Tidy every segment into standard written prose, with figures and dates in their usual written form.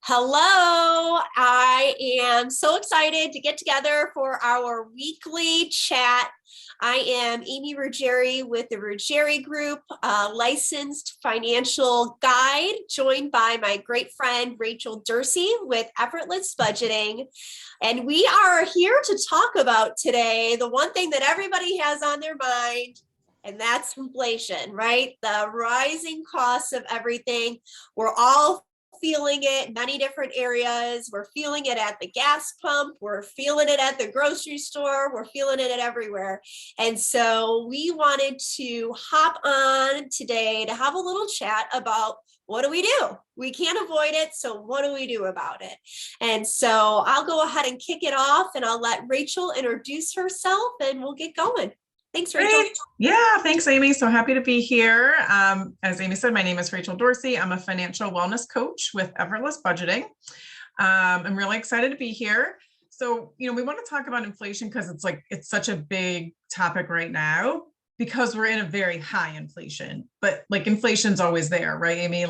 Hello, I am so excited to get together for our weekly chat. I am Amy Ruggieri with the Ruggieri Group, a licensed financial guide, joined by my great friend Rachel Dursey with Effortless Budgeting. And we are here to talk about today the one thing that everybody has on their mind, and that's inflation, right? The rising costs of everything. We're all feeling it in many different areas. We're feeling it at the gas pump. We're feeling it at the grocery store. We're feeling it everywhere. And so we wanted to hop on today to have a little chat about what do we do? We can't avoid it. So what do we do about it? And so I'll go ahead and kick it off and I'll let Rachel introduce herself and we'll get going. Thanks, Rachel. Great. Yeah, thanks, Amy. So happy to be here. As Amy said, my name is Rachel Dorsey. I'm a financial wellness coach with Effortless Budgeting. I'm really excited to be here. So, we want to talk about inflation because it's such a big topic right now because we're in a very high inflation, but inflation's always there, right, Amy?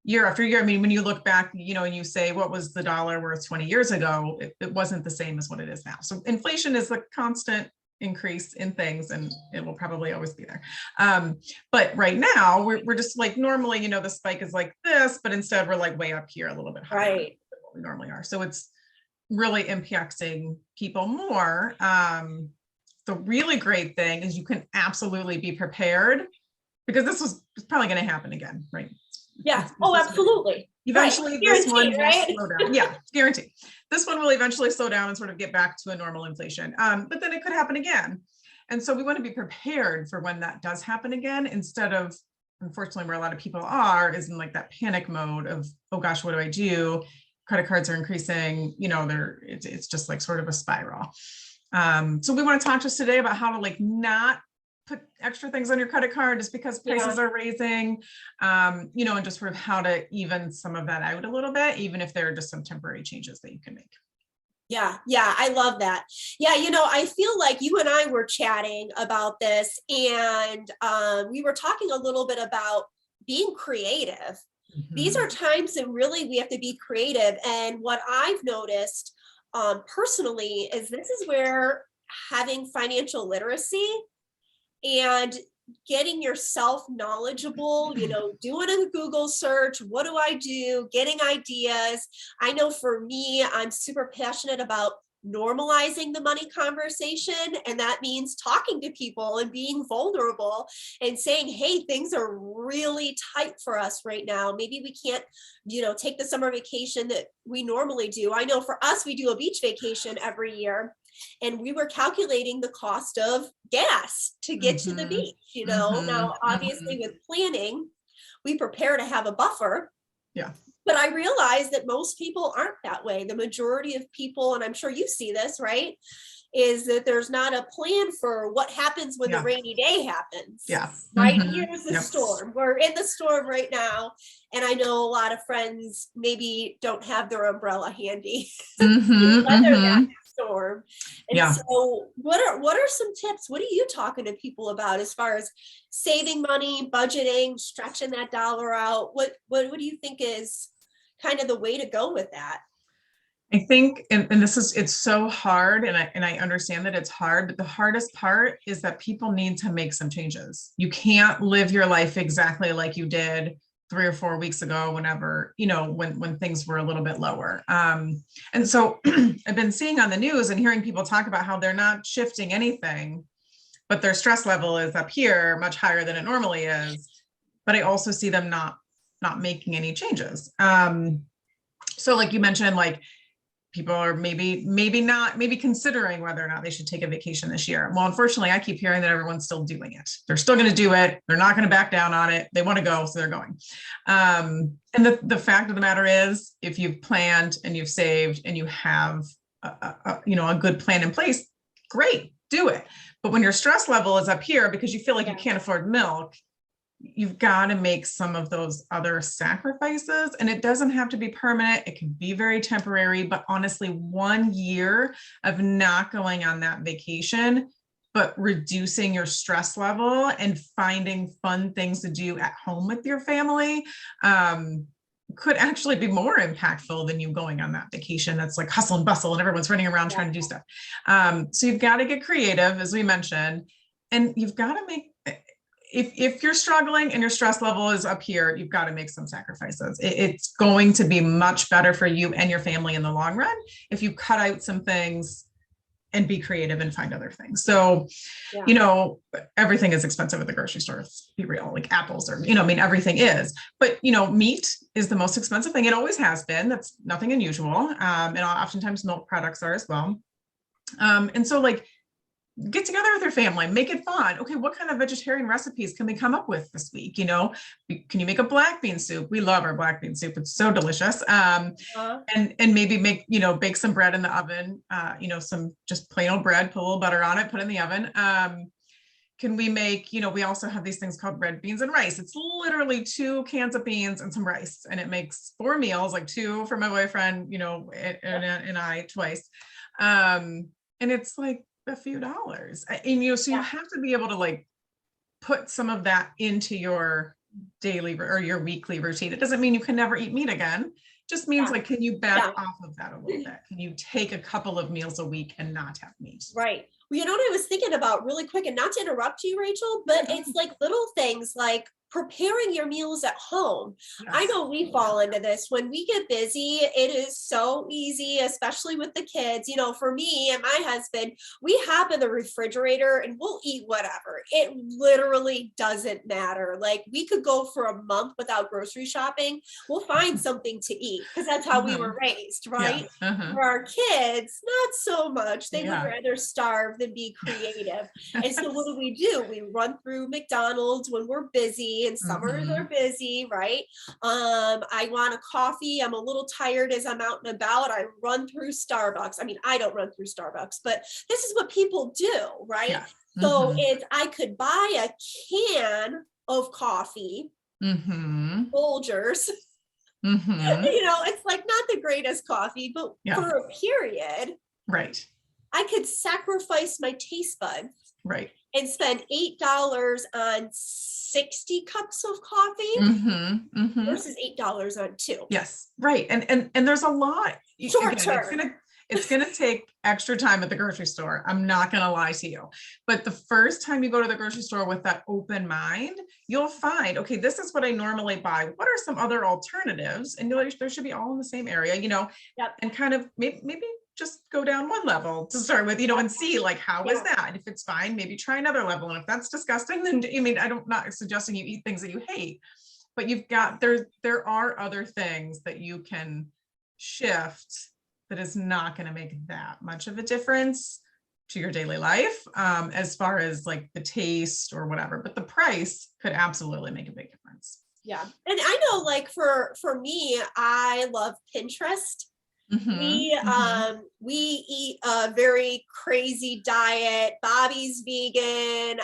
Year after year. I mean, when you look back, and you say, what was the dollar worth 20 years ago? It wasn't the same as what it is now. So inflation is a constant increase in things and it will probably always be there. But right now we're just normally, the spike is like this, but instead we're way up here a little bit higher than what we normally are. So it's really impacting people more. The really great thing is you can absolutely be prepared because it's probably going to happen again, right? Yeah. Oh, absolutely. Eventually this one will slow down. Yeah, guarantee. This one will eventually slow down and sort of get back to a normal inflation. But then it could happen again. And so we want to be prepared for when that does happen again, instead of, unfortunately, where a lot of people are is in that panic mode of, oh gosh, what do I do? Credit cards are increasing, it's just sort of a spiral. So we want to talk to us today about how to not put extra things on your credit card just because prices are raising, and just sort of how to even some of that out a little bit, even if there are just some temporary changes that you can make. Yeah, I love that. Yeah, I feel like you and I were chatting about this and we were talking a little bit about being creative. Mm-hmm. These are times that really we have to be creative. And what I've noticed personally is this is where having financial literacy and getting yourself knowledgeable, doing a Google search, what do I do, getting ideas. I know for me, I'm super passionate about normalizing the money conversation. And that means talking to people and being vulnerable and saying, hey, things are really tight for us right now. Maybe we can't, take the summer vacation that we normally do. I know for us, we do a beach vacation every year. And we were calculating the cost of gas to get to the beach, Now, obviously with planning, we prepare to have a buffer. Yeah. But I realize that most people aren't that way. The majority of people, and I'm sure you see this, right, is that there's not a plan for what happens when the rainy day happens. Yeah. Right. Here's the storm. We're in the storm right now. And I know a lot of friends maybe don't have their umbrella handy to weather that storm. And so what are some tips? What are you talking to people about as far as saving money, budgeting, stretching that dollar out? What do you think is kind of the way to go with that? I think, and it's so hard, and I understand that it's hard, but the hardest part is that people need to make some changes. You can't live your life exactly like you did 3 or 4 weeks ago, whenever, when things were a little bit lower. And so I've been seeing on the news and hearing people talk about how they're not shifting anything, but their stress level is up here much higher than it normally is. But I also see them not making any changes. So like you mentioned, people are maybe considering whether or not they should take a vacation this year. Well, unfortunately, I keep hearing that everyone's still doing it. They're still going to do it. They're not going to back down on it. They want to go, so they're going. And the fact of the matter is, if you've planned and you've saved and you have a good plan in place, great, do it. But when your stress level is up here because you feel like you can't afford milk, you've got to make some of those other sacrifices, and it doesn't have to be permanent. It can be very temporary, but honestly, 1 year of not going on that vacation, but reducing your stress level and finding fun things to do at home with your family could actually be more impactful than you going on that vacation. That's like hustle and bustle and everyone's running around trying to do stuff. So you've got to get creative, as we mentioned, and you've got to make, if you're struggling and your stress level is up here, you've got to make some sacrifices. It's going to be much better for you and your family in the long run if you cut out some things and be creative and find other things. So, you know, everything is expensive at the grocery store. Let's be real, like apples or, you know, I mean, everything is, but you know, meat is the most expensive thing. It always has been. That's nothing unusual. And oftentimes milk products are as well. And so like, get together with your family, make it fun. Okay, what kind of vegetarian recipes can we come up with this week? You know, can you make a black bean soup? We love our black bean soup. It's so delicious. And maybe make, you know, bake some bread in the oven, you know, some just plain old bread, put a little butter on it, put it in the oven. Can we make, you know, we also have these things called red beans and rice. It's literally 2 cans of beans and some rice, and it makes 4 meals, like 2 for my boyfriend, you know, and I twice. And it's like a few dollars, and you know, so you have to be able to like put some of that into your daily or your weekly routine. It doesn't mean you can never eat meat again. Just means like, can you back off of that a little bit? Can you take a couple of meals a week and not have meat? Right. Well, you know what I was thinking about really quick, and not to interrupt you, Rachel, but it's like little things like preparing your meals at home. Yes. I know we fall into this when we get busy. It is so easy, especially with the kids. You know, for me and my husband, we hop in the refrigerator and we'll eat whatever. It literally doesn't matter. Like we could go for a month without grocery shopping. We'll find something to eat because that's how we were raised, right? For our kids, not so much. They would rather starve than be creative. And so what do? We run through McDonald's when we're busy. And summers are busy, right? I want a coffee. I'm a little tired as I'm out and about. I run through Starbucks. I mean, I don't run through Starbucks, but this is what people do, right? So I could buy a can of coffee, Folgers. You know, it's like not the greatest coffee, but for a period, right? I could sacrifice my taste buds, right, and spend $8 on 60 cups of coffee versus $8 on 2. Yes, right. And there's a lot. Short term. It's gonna take extra time at the grocery store. I'm not gonna lie to you. But the first time you go to the grocery store with that open mind, you'll find, okay, this is what I normally buy. What are some other alternatives? And there should be all in the same area, you know, and kind of maybe just go down one level to start with, you know, and see like, how is that? If it's fine, maybe try another level. And if that's disgusting, then I mean, I'm not suggesting you eat things that you hate, but you've got, there are other things that you can shift that is not going to make that much of a difference to your daily life, as far as like the taste or whatever, but the price could absolutely make a big difference. Yeah. And I know like for me, I love Pinterest. We eat a very crazy diet. Bobby's vegan.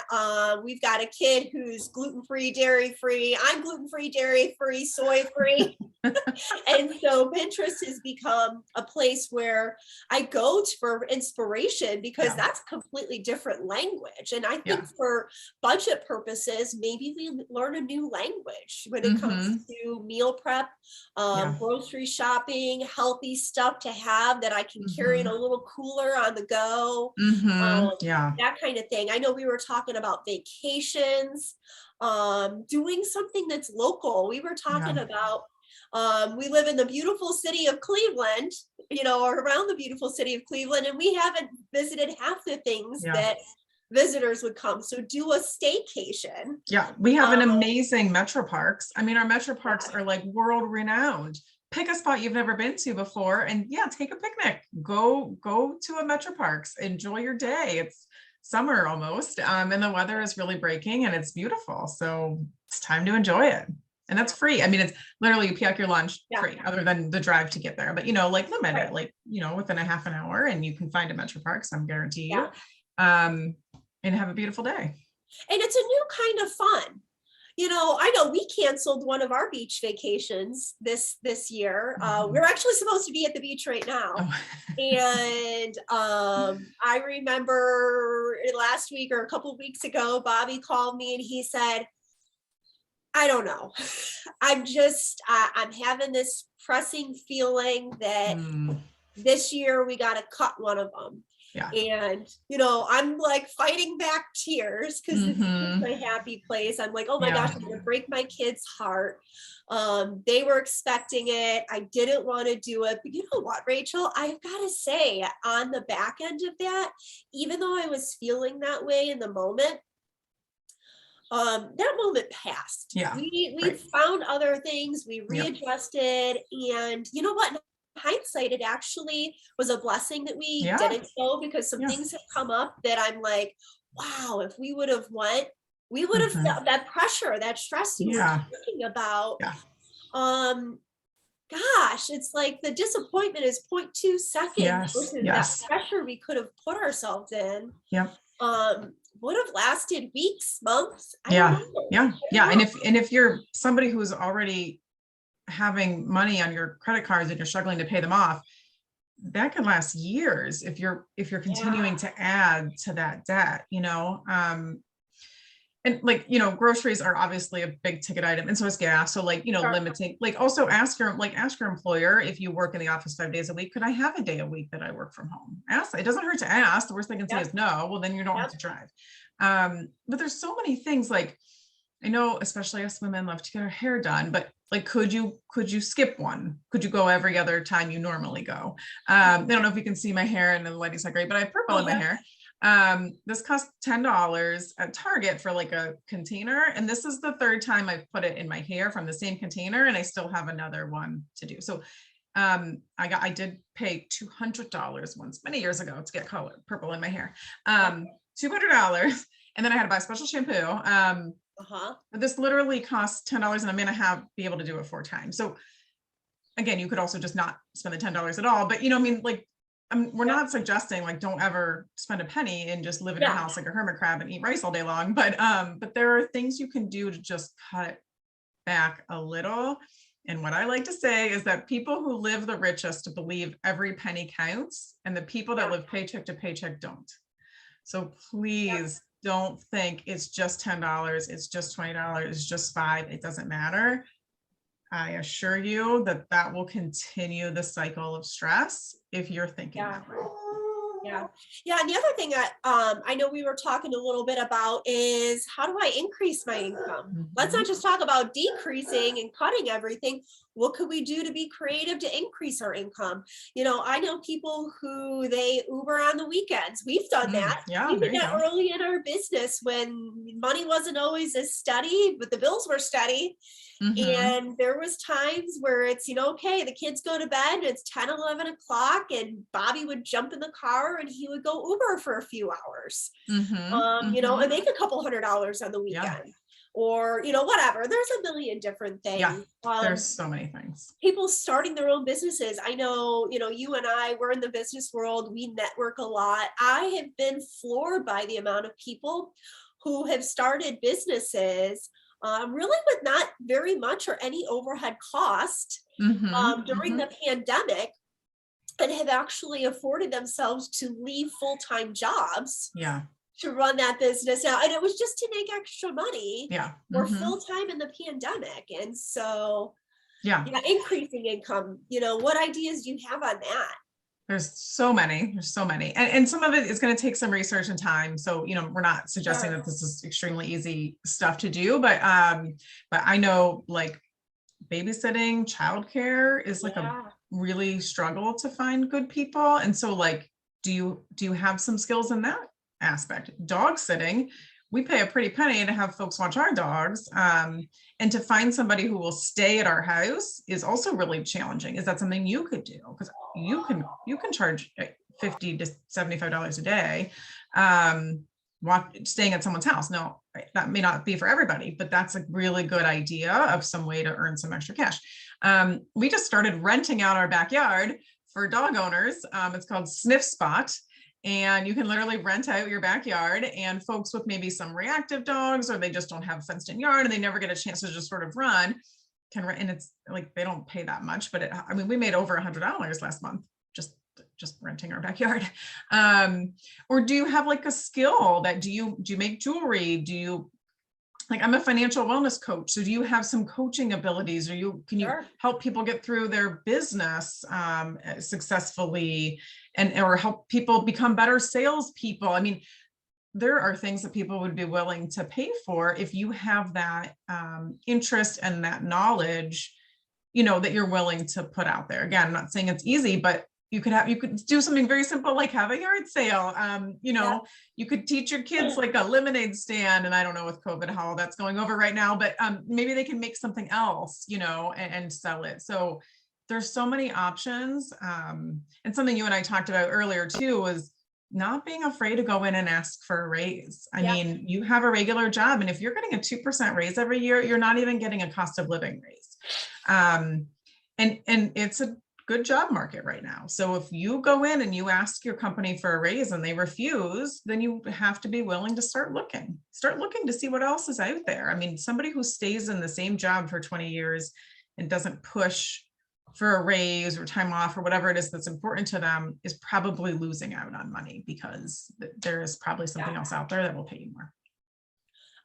We've got a kid who's gluten-free, dairy-free. I'm gluten-free, dairy-free, soy-free. And so Pinterest has become a place where I go to for inspiration because that's completely different language. And I think for budget purposes, maybe we learn a new language when it comes to meal prep, grocery shopping, healthy stuff to have that I can carry in a little cooler on the go. That kind of thing. I know we were talking about vacations, doing something that's local. We were talking about we live in the beautiful city of Cleveland, you know, or around the beautiful city of Cleveland, and we haven't visited half the things that visitors would come. So do a staycation. Yeah, we have an amazing Metro Parks. I mean, our Metro Parks are like world renowned. Pick a spot you've never been to before and take a picnic. Go to a Metro Parks. Enjoy your day. It's summer almost, and the weather is really breaking and it's beautiful. So it's time to enjoy it. And that's free. I mean, it's literally you pack your lunch free, other than the drive to get there. But, you know, like limit it, like, you know, within a half an hour, and you can find a Metro Parks, I'm guarantee you, and have a beautiful day. And it's a new kind of fun. You know, I know we canceled one of our beach vacations this year. We're actually supposed to be at the beach right now. And I remember last week or a couple of weeks ago, Bobby called me and he said, I don't know. I'm having this pressing feeling that this year we got to cut one of them. Yeah. And, I'm like fighting back tears because this is my happy place. I'm like, oh my gosh, I'm going to break my kid's heart. They were expecting it. I didn't want to do it. But you know what, Rachel, I've got to say, on the back end of that, even though I was feeling that way in the moment, that moment passed. Yeah. We found other things, we readjusted, and you know what? In hindsight, it actually was a blessing that we didn't go, because some things have come up that I'm like, wow, if we would have went, we would have felt that pressure, that stress you were talking about. Gosh, it's like the disappointment is 0.2 seconds versus that pressure we could have put ourselves in. Would have lasted weeks, months. I don't know. And if you're somebody who's already having money on your credit cards and you're struggling to pay them off, that can last years if you're continuing to add to that debt, and like, groceries are obviously a big ticket item, and so is gas. So like, limiting, like also ask your employer, if you work in the office 5 days a week, could I have a day a week that I work from home? Ask. It doesn't hurt to ask. The worst they can say is no. Well, then you don't have to drive. But there's so many things, like, I know, especially us women love to get our hair done, but like, could you skip one? Could you go every other time you normally go? I don't know if you can see my hair and the lighting's not great, but I have purple in my hair. This cost $10 at Target for like a container. And this is the third time I've put it in my hair from the same container, and I still have another one to do. So, I did pay $200 once many years ago to get purple in my hair. $200. And then I had to buy a special shampoo. But this literally costs $10, and I'm going to be able to do it 4 times. So again, you could also just not spend the $10 at all, but we're not suggesting like, don't ever spend a penny and just live in your house like a hermit crab and eat rice all day long. But there are things you can do to just cut back a little. And what I like to say is that people who live the richest believe every penny counts, and the people that live paycheck to paycheck don't. So please don't think it's just $10, it's just $20, it's just $5. It doesn't matter. I assure you that will continue the cycle of stress if you're thinking that way. Yeah. And the other thing that I know we were talking a little bit about is, how do I increase my income? Let's not just talk about decreasing and cutting everything. What could we do to be creative to increase our income? I know people who they Uber on the weekends. We've done that. We did that early in our business when money wasn't always as steady, but the bills were steady. And there was times where it's, okay, the kids go to bed and it's 10, 11 o'clock, and Bobby would jump in the car and he would go Uber for a few hours, and make a couple $100 on the weekend. Or, whatever. There's a million different things. There's so many things. People starting their own businesses. I know, you and I, we're in the business world. We network a lot. I have been floored by the amount of people who have started businesses really with not very much or any overhead cost during the pandemic, and have actually afforded themselves to leave full-time jobs to run that business out. And it was just to make extra money or full-time in the pandemic. And so, increasing income, what ideas do you have on that? There's so many, and some of it is going to take some research and time. So, we're not suggesting that this is extremely easy stuff to do, but I know like babysitting, childcare is like a really struggle to find good people. And so like, do you have some skills in that aspect? Dog sitting, we pay a pretty penny to have folks watch our dogs. And to find somebody who will stay at our house is also really challenging. Is that something you could do? Because you can charge $50 to $75 a day staying at someone's house. Now, that may not be for everybody, but that's a really good idea of some way to earn some extra cash. We just started renting out our backyard for dog owners. It's called Sniff Spot. And you can literally rent out your backyard, and folks with maybe some reactive dogs, or they just don't have a fenced in yard and they never get a chance to just sort of run, can rent. And it's like, they don't pay that much, but we made over $100 last month, just renting our backyard. Or do you have like a skill that do you make jewelry? Do you like, I'm a financial wellness coach. So do you have some coaching abilities, or can you Sure. help people get through their business successfully, or help people become better salespeople? I mean, there are things that people would be willing to pay for if you have that interest and that knowledge, that you're willing to put out there. Again, I'm not saying it's easy, but you could do something very simple, like have a yard sale. Yeah. You could teach your kids like a lemonade stand, and I don't know with COVID how that's going over right now, but maybe they can make something else, and sell it. So there's so many options. And something you and I talked about earlier too was not being afraid to go in and ask for a raise. I mean, you have a regular job, and if you're getting a 2% raise every year, you're not even getting a cost of living raise. And it's a good job market right now. So if you go in and you ask your company for a raise and they refuse, then you have to be willing to start looking to see what else is out there. I mean, somebody who stays in the same job for 20 years and doesn't push for a raise or time off or whatever it is that's important to them is probably losing out on money, because there is probably something else out there that will pay you more.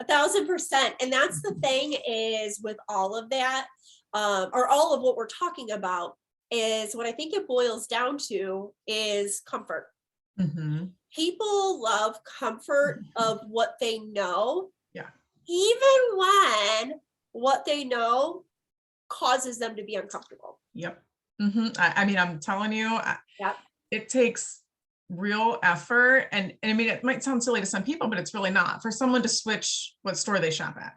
1,000%. And that's the thing is with all of that, or all of what we're talking about, is what I think it boils down to is comfort. Mm-hmm. People love comfort of what they know. Yeah. Even when what they know causes them to be uncomfortable. Yep. Mm-hmm. I mean, I'm telling you, it takes real effort. And I mean, it might sound silly to some people, but it's really not, for someone to switch what store they shop at.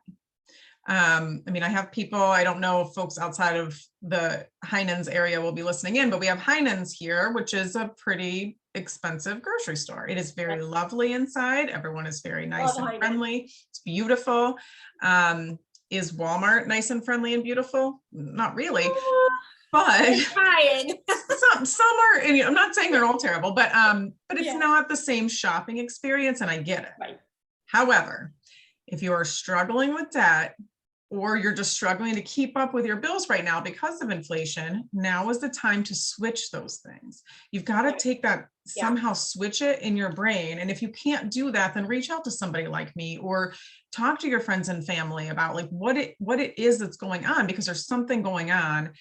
I mean, I have people, I don't know if folks outside of the Heinen's area will be listening in, but we have Heinen's here, which is a pretty expensive grocery store. It is very lovely inside. Everyone is very nice and friendly. It's beautiful. Is Walmart nice and friendly and beautiful? Not really, but some are, and I'm not saying they're all terrible, but it's not the same shopping experience, and I get it. Right. However, if you are struggling with debt, or you're just struggling to keep up with your bills right now because of inflation, now is the time to switch those things. You've got to take that, somehow switch it in your brain. And if you can't do that, then reach out to somebody like me, or talk to your friends and family about like what it is that's going on, because there's something going on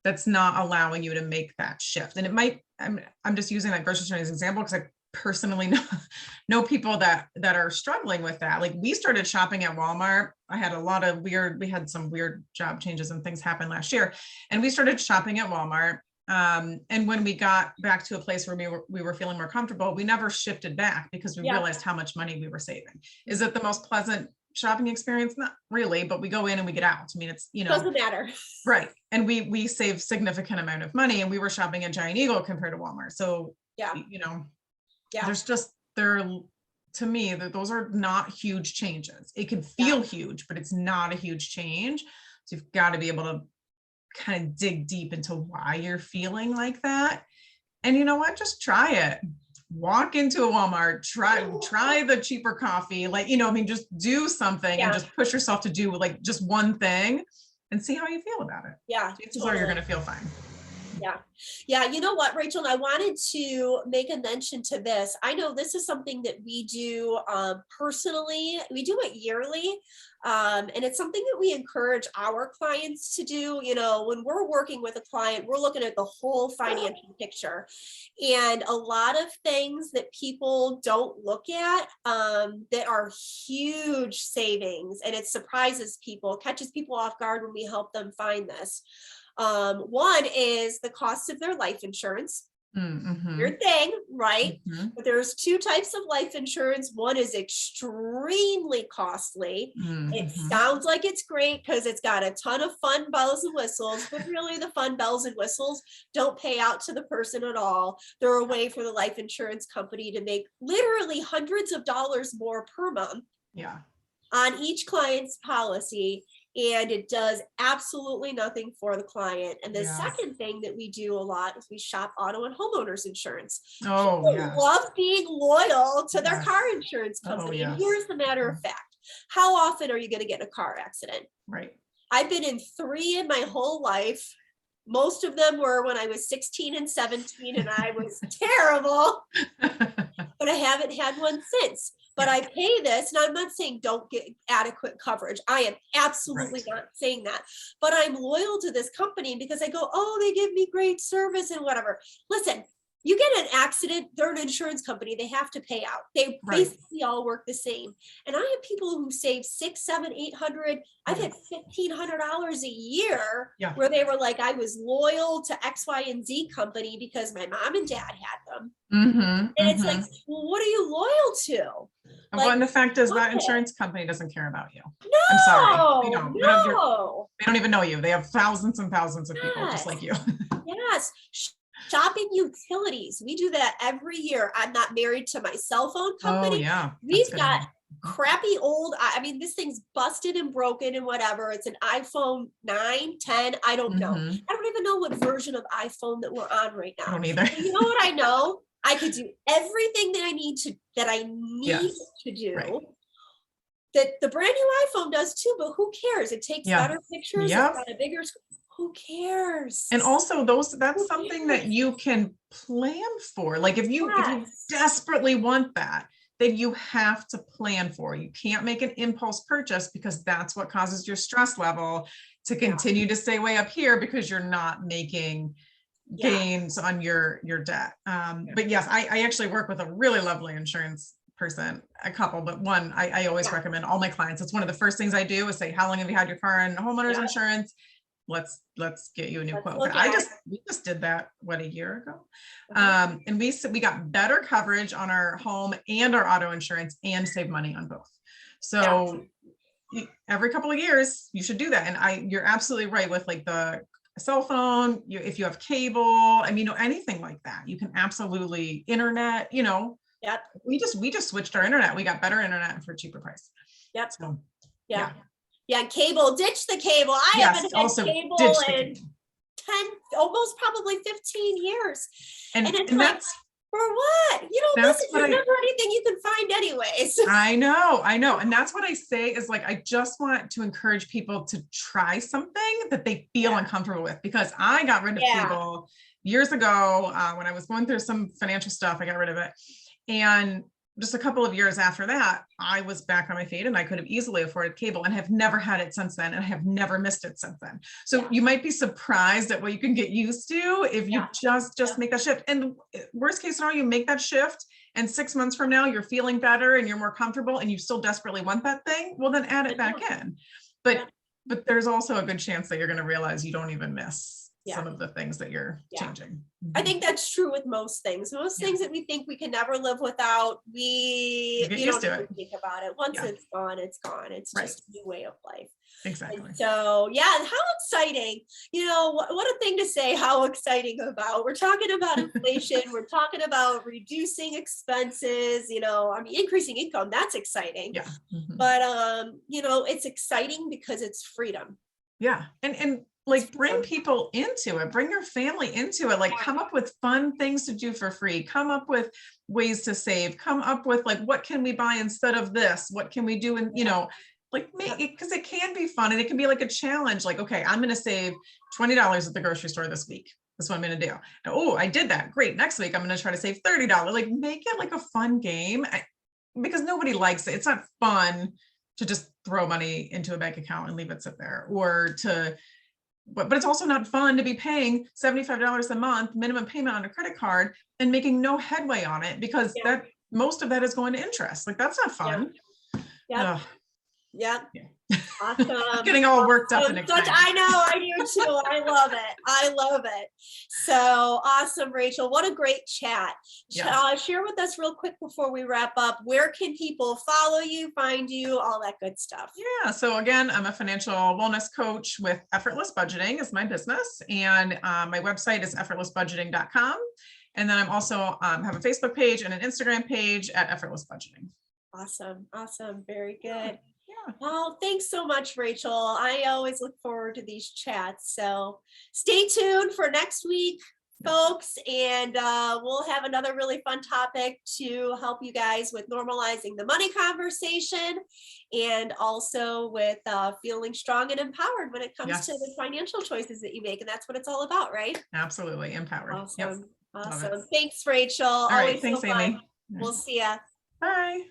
that's not allowing you to make that shift. And it might, I'm just using that grocery store as an example because I personally know people that are struggling with that. Like, we started shopping at Walmart. I had we had some weird job changes and things happen last year, and we started shopping at Walmart. And when we got back to a place where we were feeling more comfortable, we never shifted back, because we realized how much money we were saving. Is it the most pleasant shopping experience? Not really, but we go in and we get out. I mean, it's, doesn't matter. Right. And we save significant amount of money, and we were shopping at Giant Eagle compared to Walmart. So, there's just, to me, those are not huge changes. It can feel huge, but it's not a huge change. So you've got to be able to kind of dig deep into why you're feeling like that. And you know what? Just try it. Walk into a Walmart, try the cheaper coffee, just do something and just push yourself to do like just one thing and see how you feel about it. Yeah. Chances are you're going to feel fine. Yeah. You know what, Rachel, I wanted to make a mention to this. I know this is something that we do personally. We do it yearly. And it's something that we encourage our clients to do. When we're working with a client, we're looking at the whole financial picture, and a lot of things that people don't look at that are huge savings, and it surprises people, catches people off guard when we help them find this. One is the cost of their life insurance. Mm-hmm. Your thing, right? Mm-hmm. But there's two types of life insurance. One is extremely costly. Mm-hmm. It sounds like it's great because it's got a ton of fun bells and whistles, but really the fun bells and whistles don't pay out to the person at all. They're a way for the life insurance company to make literally hundreds of dollars more per month on each client's policy. And it does absolutely nothing for the client. And the second thing that we do a lot is we shop auto and homeowners insurance. People love being loyal to their car insurance company. And here's the matter of fact. How often are you going to get in a car accident? Right. I've been in 3 in my whole life. Most of them were when I was 16 and 17, and I was terrible, but I haven't had one since. but Yeah. I pay this, and I'm not saying don't get adequate coverage. I am absolutely Right. not saying that, but I'm loyal to this company because I go, oh, they give me great service and whatever. Listen, you get an accident, they're an insurance company, they have to pay out. They Right. basically all work the same. And I have people who save 6, 7, 800. I've had $1,500 a year Yeah. where they were like, I was loyal to X, Y, and Z company because my mom and dad had them. And it's like, well, what are you loyal to? Well, and the fact is that look it. insurance company doesn't care about you. No, I'm sorry. They don't. no. They don't even know you. They have thousands and thousands of people just like you. Yes. Shopping utilities. We do that every year. I'm not married to my cell phone company. Oh yeah. We've got crappy old, I mean, this thing's busted and broken and whatever. It's an iPhone 9, 10. I don't know. I don't even know what version of iPhone that we're on right now. I don't either. But you know what I know? I could do everything that I need to do. Right. That the brand new iPhone does too, but who cares? It takes better pictures. It's got a bigger screen. Who cares? And also that's something that you can plan for. Like if you desperately want that, then you have to plan for it. You can't make an impulse purchase because that's what causes your stress level to continue to stay way up here because you're not making gains on your debt. But yes, I actually work with a really lovely insurance person, a couple, but one I always recommend all my clients. It's one of the first things I do is say, how long have you had your car and homeowners insurance? Let's get you a new quote. But we just did that a year ago. And we got better coverage on our home and our auto insurance and save money on both. So every couple of years you should do that. And you're absolutely right with like the cell phone, if you have cable, I mean, anything like that, you can absolutely internet, we just switched our internet. We got better internet for a cheaper price. So, yeah, cable, ditch the cable. I haven't had cable in 10, almost probably 15 years. And it's like, for what? You don't listen. There's never anything you can find anyways. I know. And that's what I say is like, I just want to encourage people to try something that they feel uncomfortable with, because I got rid of cable years ago when I was going through some financial stuff. I got rid of it. And just a couple of years after that, I was back on my feet and I could have easily afforded cable and have never had it since then. And I have never missed it since then. So you might be surprised at what you can get used to if you just make that shift. And worst case scenario, you make that shift and 6 months from now, you're feeling better and you're more comfortable and you still desperately want that thing. Well, then add it back in. But there's also a good chance that you're going to realize you don't even miss some of the things that you're changing. I think that's true with most things. Most things that we think we can never live without, we don't even think about it. Once it's gone, it's gone. It's just a new way of life. Exactly. And so, how exciting. What a thing to say, how exciting about. We're talking about inflation. We're talking about reducing expenses, increasing income. That's exciting. Yeah. But, it's exciting because it's freedom. Yeah. And like bring people into it, bring your family into it, like come up with fun things to do for free, come up with ways to save, come up with like, what can we buy instead of this? What can we do? And, like make it, because it can be fun and it can be like a challenge. Like, okay, I'm going to save $20 at the grocery store this week. That's what I'm going to do. Oh, I did that. Great. Next week, I'm going to try to save $30. Like make it like a fun game because nobody likes it. It's not fun to just throw money into a bank account and leave it sit there but it's also not fun to be paying $75 a month minimum payment on a credit card and making no headway on it because that most of that is going to interest. Like that's not fun. Awesome. Getting all worked up and excited. I know, I do too. I love it. So awesome, Rachel. What a great chat. Share with us real quick before we wrap up. Where can people follow you, find you, all that good stuff? Yeah. So again, I'm a financial wellness coach with Effortless Budgeting is my business. And my website is effortlessbudgeting.com. And then I'm also have a Facebook page and an Instagram page at Effortless Budgeting. Awesome. Very good. Well, thanks so much, Rachel. I always look forward to these chats. So stay tuned for next week, folks, and we'll have another really fun topic to help you guys with normalizing the money conversation and also with feeling strong and empowered when it comes to the financial choices that you make. And that's what it's all about, right? Absolutely. Empowered. Awesome. Thanks, Rachel. All right. Thanks, Amy. We'll see ya. Bye.